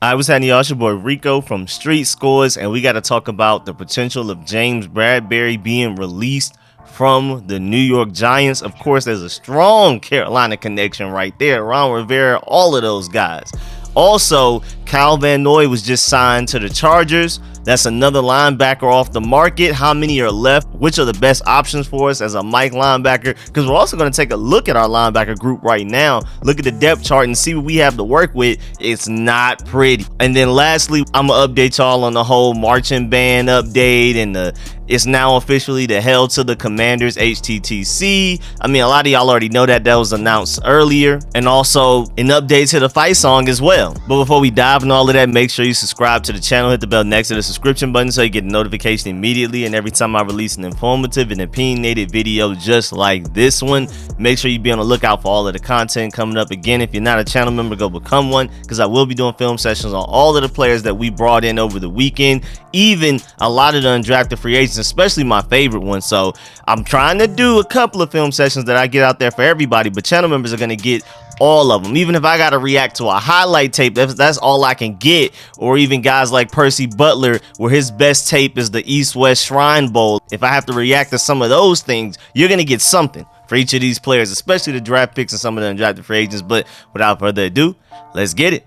I was having y'all, it's your boy Rico from Street Scores, and we got to talk about the potential of James Bradberry being released from the New York Giants. Of course, there's a strong Carolina connection right there. Ron Rivera, all of those guys. Also, Kyle Van Noy was just signed to the Chargers. That's another linebacker off the market. How many are left? Which are the best options for us as a Mike linebacker? Because we're also going to take a look at our linebacker group right now. Look at the depth chart and see what we have to work with. It's not pretty. And then lastly, I'm going to update y'all on the whole marching band update and it's now officially the Hell to the Commanders HTTC. I mean, a lot of y'all already know that was announced earlier. And also an update to the fight song as well. But before we dive into all of that, make sure you subscribe to the channel. Hit the bell next to the subscription button so you get a notification immediately. And every time I release an informative and opinionated video just like this one, make sure you be on the lookout for all of the content coming up. Again, if you're not a channel member, go become one, because I will be doing film sessions on all of the players that we brought in over the weekend, even a lot of the undrafted free agents, especially my favorite one. So I'm trying to do a couple of film sessions that I get out there for everybody, but channel members are going to get all of them. Even if I got to react to a highlight tape, that's all I can get. Or even guys like Percy Butler, where his best tape is the East-West Shrine Bowl. If I have to react to some of those things, you're going to get something for each of these players, especially the draft picks and some of the undrafted free agents. But without further ado, let's get it.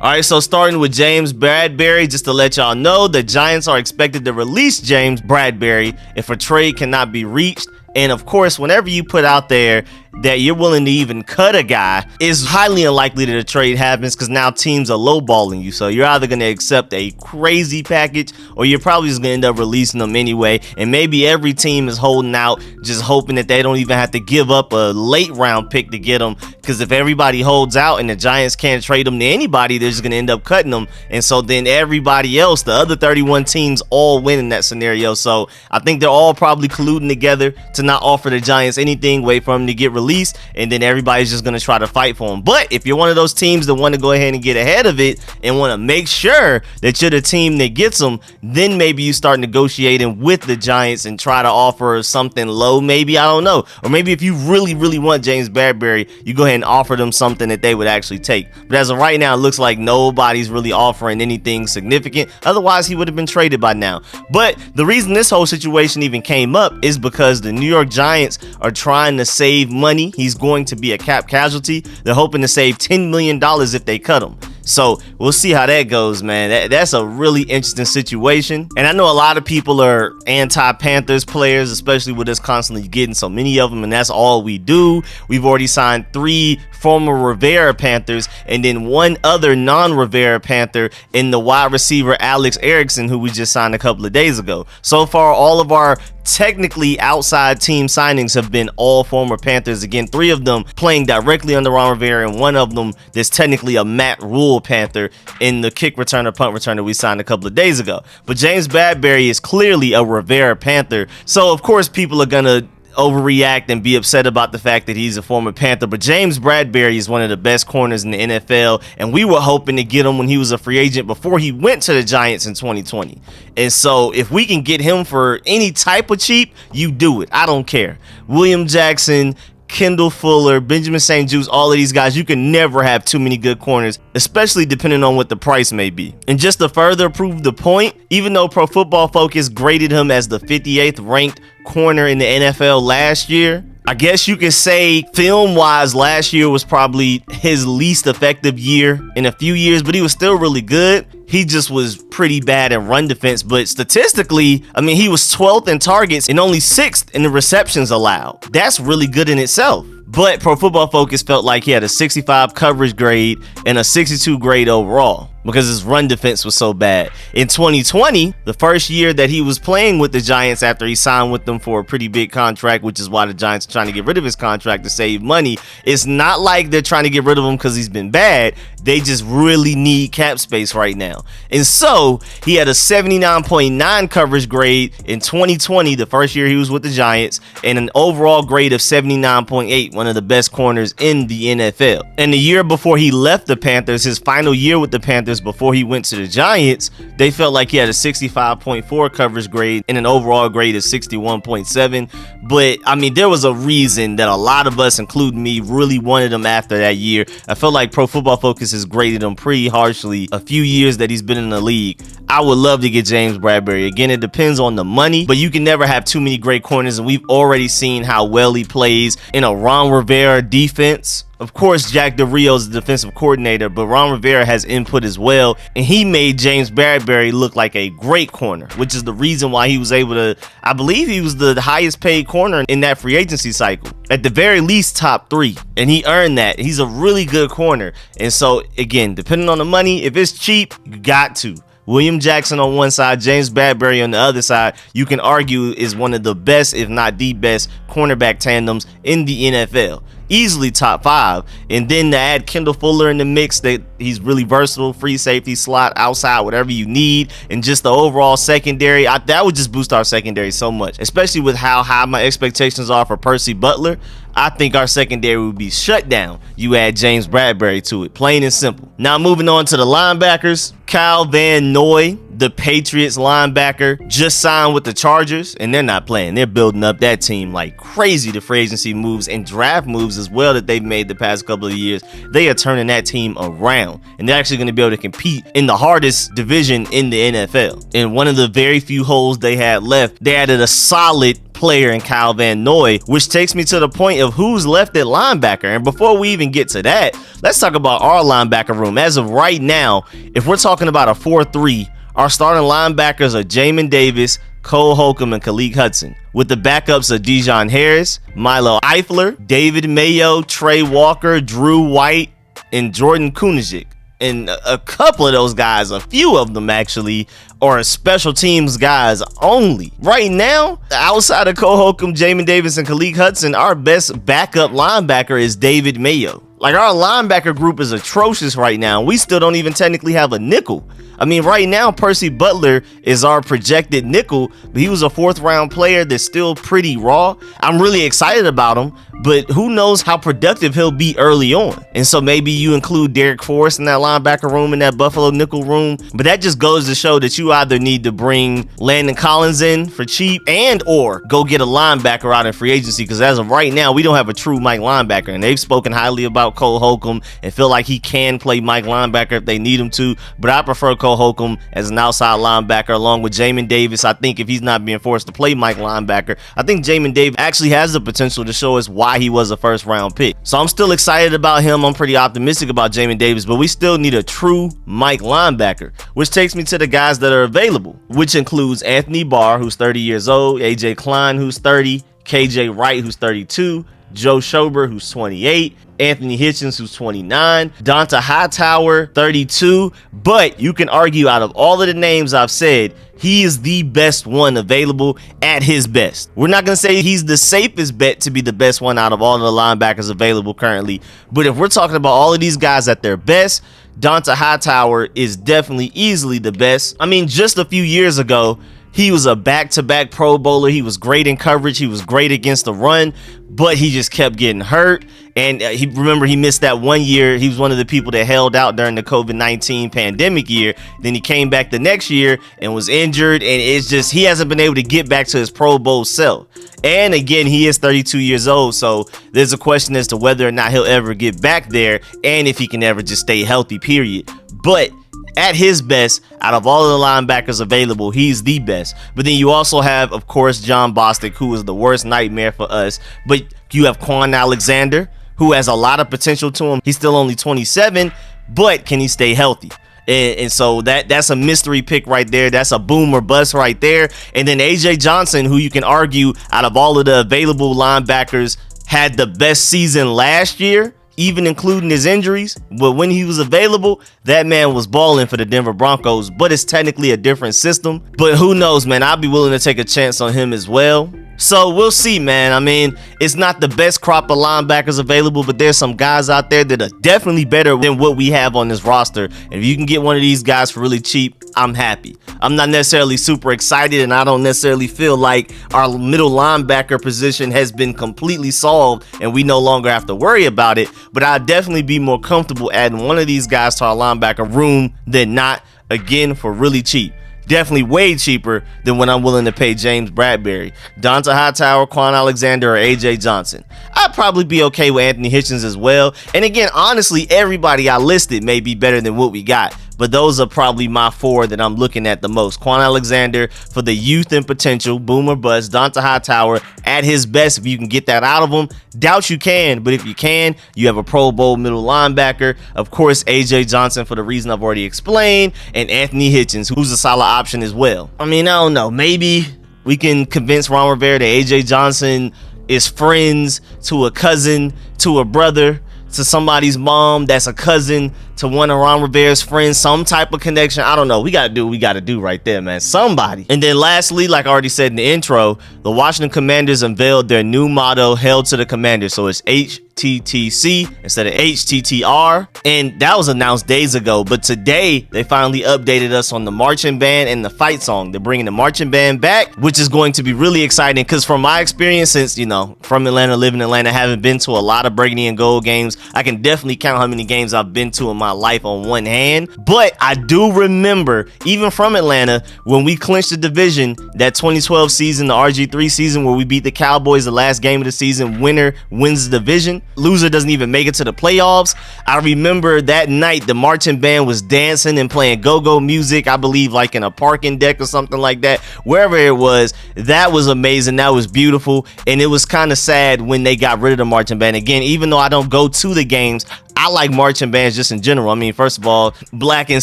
All right, so starting with James Bradberry, just to let y'all know, the Giants are expected to release James Bradberry if a trade cannot be reached. And of course, whenever you put out there that you're willing to even cut a guy, it's highly unlikely that a trade happens, because now teams are lowballing you. So you're either going to accept a crazy package or you're probably just going to end up releasing them anyway. And maybe every team is holding out, just hoping that they don't even have to give up a late round pick to get them. Because if everybody holds out and the Giants can't trade them to anybody, they're just going to end up cutting them. And so then everybody else, the other 31 teams, all win in that scenario. So I think they're all probably colluding together to not offer the Giants anything, wait for them to get released, and then everybody's just going to try to fight for them. But if you're one of those teams that want to go ahead and get ahead of it and want to make sure that you're the team that gets them, then maybe you start negotiating with the Giants and try to offer something low, maybe, I don't know. Or maybe if you really want James Bradberry, you go ahead and offer them something that they would actually take. But as of right now, it looks like nobody's really offering anything significant. Otherwise, he would have been traded by now. But the reason this whole situation even came up is because the New York Giants are trying to save money. He's going to be a cap casualty. They're hoping to save $10 million if they cut him. So we'll see how that goes, man. That's a really interesting situation. And I know a lot of people are anti-Panthers players, especially with us constantly getting so many of them, and that's all we do. We've already signed 3 former Rivera Panthers and then 1 other non-Rivera Panther in the wide receiver Alex Erickson, who we just signed a couple of days ago. So far, all of our technically outside team signings have been all former Panthers. Again, 3 of them playing directly under Ron Rivera, and 1 of them that's technically a Matt Rule Panther in the kick returner, punt returner we signed a couple of days ago. But James Bradberry is clearly a Rivera Panther, so of course people are gonna overreact and be upset about the fact that he's a former Panther. But James Bradberry is one of the best corners in the NFL, and we were hoping to get him when he was a free agent before he went to the Giants in 2020. And so if we can get him for any type of cheap, you do it. I don't care. William Jackson, Kendall Fuller, Benjamin St. Juste, all of these guys, you can never have too many good corners, especially depending on what the price may be. And just to further prove the point, even though Pro Football Focus graded him as the 58th ranked corner in the NFL last year, I guess you could say film-wise, last year was probably his least effective year in a few years, but he was still really good. He just was pretty bad in run defense, but statistically, I mean, he was 12th in targets and only 6th in the receptions allowed. That's really good in itself. But Pro Football Focus felt like he had a 65 coverage grade and a 62 grade overall. because his run defense was so bad. In 2020, the first year that he was playing with the Giants after he signed with them for a pretty big contract, which is why the Giants are trying to get rid of his contract to save money. It's not like they're trying to get rid of him because he's been bad. They just really need cap space right now. And so he had a 79.9 coverage grade in 2020, the first year he was with the Giants, and an overall grade of 79.8, one of the best corners in the NFL. And the year before he left the Panthers, his final year with the Panthers before he went to the Giants, they felt like he had a 65.4 coverage grade and an overall grade of 61.7. But I mean, there was a reason that a lot of us, including me, really wanted him after that year. I felt like Pro Football Focus has graded him pretty harshly a few years that he's been in the league. I would love to get James Bradberry. Again, it depends on the money, but you can never have too many great corners, and we've already seen how well he plays in a Ron Rivera defense. Of course, Jack Del Rio is the defensive coordinator, but Ron Rivera has input as well, and he made James Bradberry look like a great corner, which is the reason why he was able to, I believe he was the highest paid corner in that free agency cycle. At the very least, top 3, and he earned that. He's a really good corner, and so, again, depending on the money, if it's cheap, you got to. William Jackson on one side, James Bradberry on the other side, you can argue is one of the best, if not the best, cornerback tandems in the NFL. Easily top 5. And then to add Kendall Fuller in the mix, that he's really versatile, free safety, slot, outside, whatever you need, and just the overall secondary, that would just boost our secondary so much, especially with how high my expectations are for Percy Butler. I think our secondary would be shut down. You add James Bradberry to it, plain and simple. Now moving on to the linebackers, Kyle Van Noy, the Patriots linebacker, just signed with the Chargers, and they're not playing. They're building up that team like crazy. The free agency moves and draft moves as well that they've made the past couple of years, they are turning that team around, and they're actually going to be able to compete in the hardest division in the NFL. And one of the very few holes they had left, they added a solid player in Kyle Van Noy, which takes me to the point of who's left at linebacker. And before we even get to that, let's talk about our linebacker room. As of right now, if we're talking about a 4-3, our starting linebackers are Jamin Davis, Cole Holcomb, and Khaleke Hudson, with the backups of Dijon Harris, Milo Eifler, David Mayo, Trey Walker, Drew White, and Jordan Kunaszyk. And a couple of those guys, a few of them actually, are special teams guys only. Right now, outside of Cole Holcomb, Jamin Davis, and Khaleke Hudson, our best backup linebacker is David Mayo. Like, our linebacker group is atrocious right now. We still don't even technically have a nickel. I mean, right now, Percy Butler is our projected nickel, but he was a 4th-round player that's still pretty raw. I'm really excited about him, but who knows how productive he'll be early on. And so maybe you include Derek Forrest in that linebacker room, in that Buffalo nickel room, but that just goes to show that you either need to bring Landon Collins in for cheap and or go get a linebacker out in free agency, because as of right now, we don't have a true Mike linebacker, and they've spoken highly about Cole Holcomb and feel like he can play Mike linebacker if they need him to, but I prefer Cole Holcomb as an outside linebacker along with Jamin Davis. I think if he's not being forced to play Mike linebacker, I think Jamin Davis actually has the potential to show us why he was a 1st-round pick. So I'm still excited about him. I'm pretty optimistic about Jamin Davis, but we still need a true Mike linebacker, which takes me to the guys that are available, which includes Anthony Barr, who's 30 years old, AJ Klein, who's 30, KJ Wright, who's 32, Joe Schober, who's 28, Anthony Hitchens, who's 29, Donta Hightower, 32, but you can argue out of all of the names I've said, he is the best one available at his best. We're not going to say he's the safest bet to be the best one out of all of the linebackers available currently, but if we're talking about all of these guys at their best, Donta Hightower is definitely easily the best. I mean, just a few years ago, he was a back-to-back Pro Bowler. He was great in coverage. He was great against the run, but he just kept getting hurt. And he missed that 1 year. He was one of the people that held out during the COVID-19 pandemic year. Then he came back the next year and was injured. And it's just, he hasn't been able to get back to his Pro Bowl self. And again, he is 32 years old. So there's a question as to whether or not he'll ever get back there and if he can ever just stay healthy, period. But at his best, out of all of the linebackers available, he's the best. But then you also have, of course, John Bostic, who is the worst nightmare for us. But you have Quan Alexander, who has a lot of potential to him. He's still only 27, but can he stay healthy? And so that's a mystery pick right there. That's a boom or bust right there. And then AJ Johnson, who you can argue out of all of the available linebackers had the best season last year. even including his injuries. But when he was available, that man was balling for the Denver Broncos. But it's technically a different system. But who knows, man? I'd be willing to take a chance on him as well. So we'll see, man. I mean, it's not the best crop of linebackers available, but there's some guys out there that are definitely better than what we have on this roster. And if you can get one of these guys for really cheap, I'm happy. I'm not necessarily super excited, and I don't necessarily feel like our middle linebacker position has been completely solved and we no longer have to worry about it. But I'd definitely be more comfortable adding one of these guys to our linebacker room than not, again, for really cheap. Definitely way cheaper than what I'm willing to pay James Bradberry, Donta Hightower, Quan Alexander, or AJ Johnson. I'd probably be okay with Anthony Hitchens as well. And again, honestly, everybody I listed may be better than what we got, but those are probably my four that I'm looking at the most. Quan Alexander for the youth and potential, boom or bust. Donta Hightower at his best, if you can get that out of him. Doubt you can, but if you can, you have a Pro Bowl middle linebacker. Of course, AJ Johnson for the reason I've already explained, and Anthony Hitchens, who's a solid option as well. I mean, I don't know. Maybe we can convince Ron Rivera that AJ Johnson is friends to a cousin, to a brother, to somebody's mom that's a cousin to one of Ron Rivera's friends, some type of connection. I don't know. We got to do what we got to do right there, man. Somebody. And then lastly, like I already said in the intro, the Washington Commanders unveiled their new motto, Hail to the Commanders. So it's HTTC instead of HTTR. And that was announced days ago. But today, they finally updated us on the marching band and the fight song. They're bringing the marching band back, which is going to be really exciting because from my experience, since, you know, from Atlanta, living in Atlanta, haven't been to a lot of burgundy and gold games, I can definitely count how many games I've been to in my life on one hand. But I do remember, even from Atlanta, when we clinched the division, that 2012 season, the RG3 season, where we beat the Cowboys the last game of the season, winner wins the division, loser doesn't even make it to the playoffs. I remember that night the marching band was dancing and playing go-go music, I believe like in a parking deck or something like that, wherever it was. That was amazing. That was beautiful. And it was kind of sad when they got rid of the marching band. Again, even though I don't go to the games, I like marching bands just in general. I mean, first of all, Black and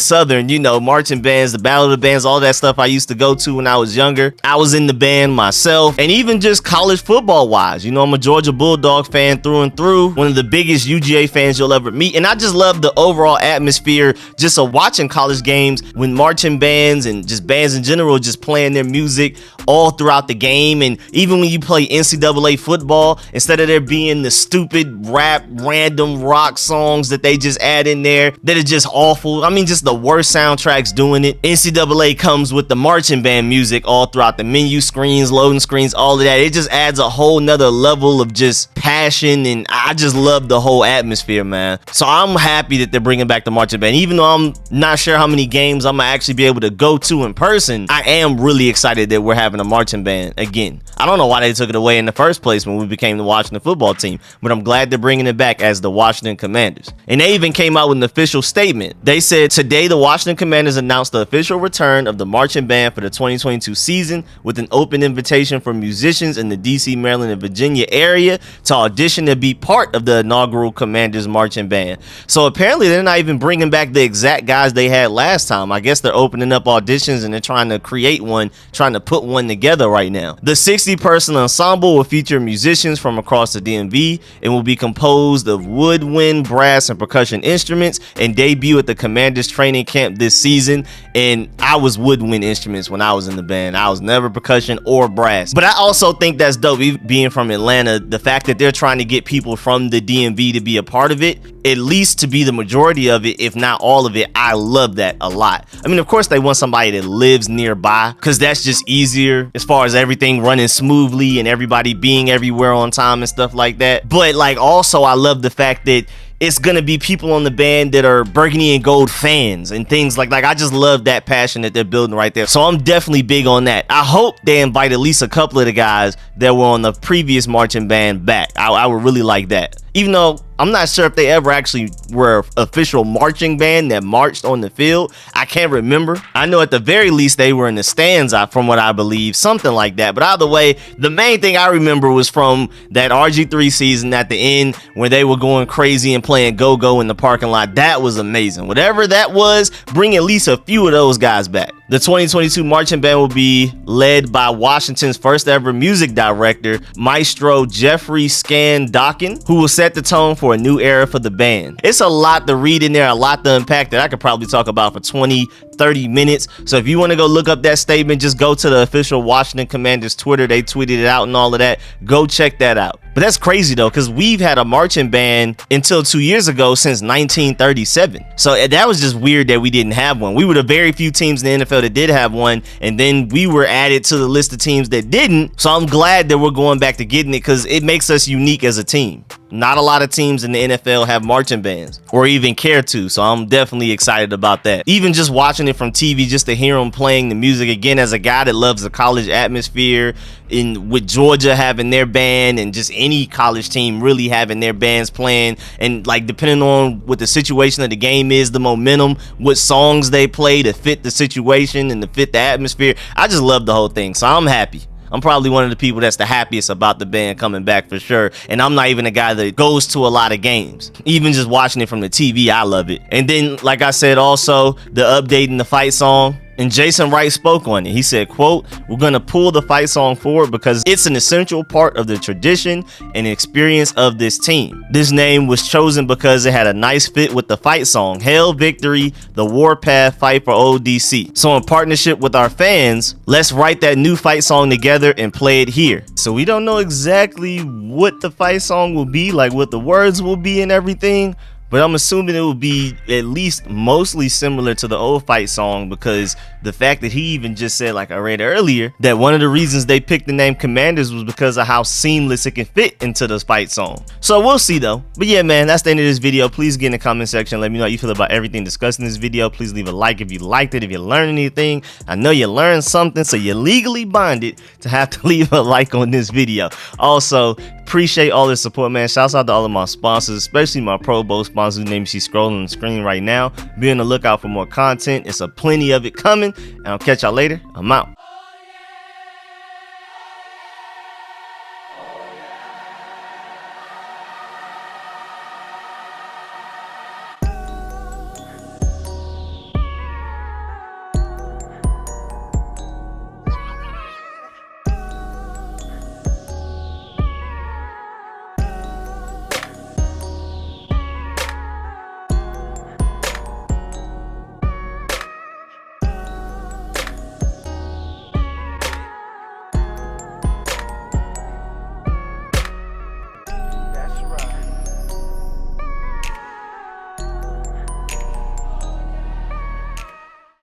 Southern, you know, marching bands, the Battle of the Bands, all that stuff I used to go to when I was younger. I was in the band myself, and even just college football wise, you know, I'm a Georgia Bulldog fan through and through, one of the biggest UGA fans you'll ever meet. And I just love the overall atmosphere just of watching college games when marching bands and just bands in general just playing their music all throughout the game. And even when you play NCAA football, instead of there being the stupid rap, random rock songs that they just add in there that are just awful. I mean, just the worst soundtracks doing it. NCAA comes with the marching band music all throughout the menu screens, loading screens, all of that. It just adds a whole nother level of just passion, and I just love the whole atmosphere, man. So I'm happy that they're bringing back the marching band. Even though I'm not sure how many games I'm gonna actually be able to go to in person, I am really excited that we're having a marching band again. I don't know why they took it away in the first place when we became the Washington football team, but I'm glad they're bringing it back as the Washington Commanders. And they even came out with an official statement. They said, today the Washington Commanders announced the official return of the marching band for the 2022 season with an open invitation for musicians in the DC, Maryland, and Virginia area to audition to be part of the inaugural Commanders marching band. So apparently they're not even bringing back the exact guys they had last time. I guess they're opening up auditions and they're trying to create one, trying to put one together right now. The 60-person ensemble will feature musicians from across the DMV and will be composed of woodwind, brass, and percussion instruments, and debut at the Commanders training camp this season. And I was woodwind instruments when I was in the band. I was never percussion or brass. But I also think that's dope, even being from Atlanta, the fact that they're trying to get people from the DMV to be a part of it, at least to be the majority of it, if not all of it. I love that a lot. I mean, of course they want somebody that lives nearby, because that's just easier as far as everything running smoothly and everybody being everywhere on time and stuff like that. But like, also I love the fact that it's gonna be people on the band that are burgundy and gold fans and things like I just love that passion that they're building right there. So I'm definitely big on that. I hope they invite at least a couple of the guys that were on the previous marching band back. I would really like that. Even though I'm not sure if they ever actually were official marching band that marched on the field. I can't remember. I know at the very least they were in the stands, from what I believe, something like that. But either way, the main thing I remember was from that RG3 season at the end where they were going crazy and playing go-go in the parking lot. That was amazing. Whatever that was, bring at least a few of those guys back. The 2022 marching band will be led by Washington's first ever music director, Maestro Jeffrey Scandocken, who will set the tone for a new era for the band. It's a lot to read in there, a lot to unpack that I could probably talk about for 20-30 minutes. So if you want to go look up that statement, just go to the official Washington Commanders Twitter. They tweeted it out and all of that. Go check that out. But that's crazy though, because we've had a marching band until 2 years ago, since 1937. So that was just weird that we didn't have one. We were the very few teams in the NFL that did have one, and then we were added to the list of teams that didn't. So I'm glad that we're going back to getting it, because it makes us unique as a team. Not a lot of teams in the NFL have marching bands or even care to, so I'm definitely excited about that. Even just watching it from TV, just to hear them playing the music again, as a guy that loves the college atmosphere, with Georgia having their band and just any college team really having their bands playing, and like depending on what the situation of the game is, the momentum, what songs they play to fit the situation and to fit the atmosphere. I just love the whole thing, so I'm happy. I'm probably one of the people that's the happiest about the band coming back for sure. And I'm not even a guy that goes to a lot of games. Even just watching it from the TV, I love it. And then, like I said, also the updating the fight song. And Jason Wright spoke on it. He said, quote, "We're going to pull the fight song forward because it's an essential part of the tradition and experience of this team. This name was chosen because it had a nice fit with the fight song, Hail Victory, the Warpath Fight for ODC. So in partnership with our fans, let's write that new fight song together and play it here." So we don't know exactly what the fight song will be, like what the words will be and everything. But I'm assuming it will be at least mostly similar to the old fight song, because the fact that he even just said, like I read earlier, that one of the reasons they picked the name Commanders was because of how seamless it can fit into the fight song. So we'll see though. But yeah, man, that's the end of this video. Please get in the comment section. Let me know how you feel about everything discussed in this video. Please leave a like if you liked it, if you learned anything. I know you learned something, so you're legally bonded to have to leave a like on this video. Also, appreciate all the support, man. Shouts out to all of my sponsors, especially my Pro Bowl sponsors, whose name you see scrolling on the screen right now. Be on the lookout for more content. It's a plenty of it coming, and I'll catch y'all later. I'm out.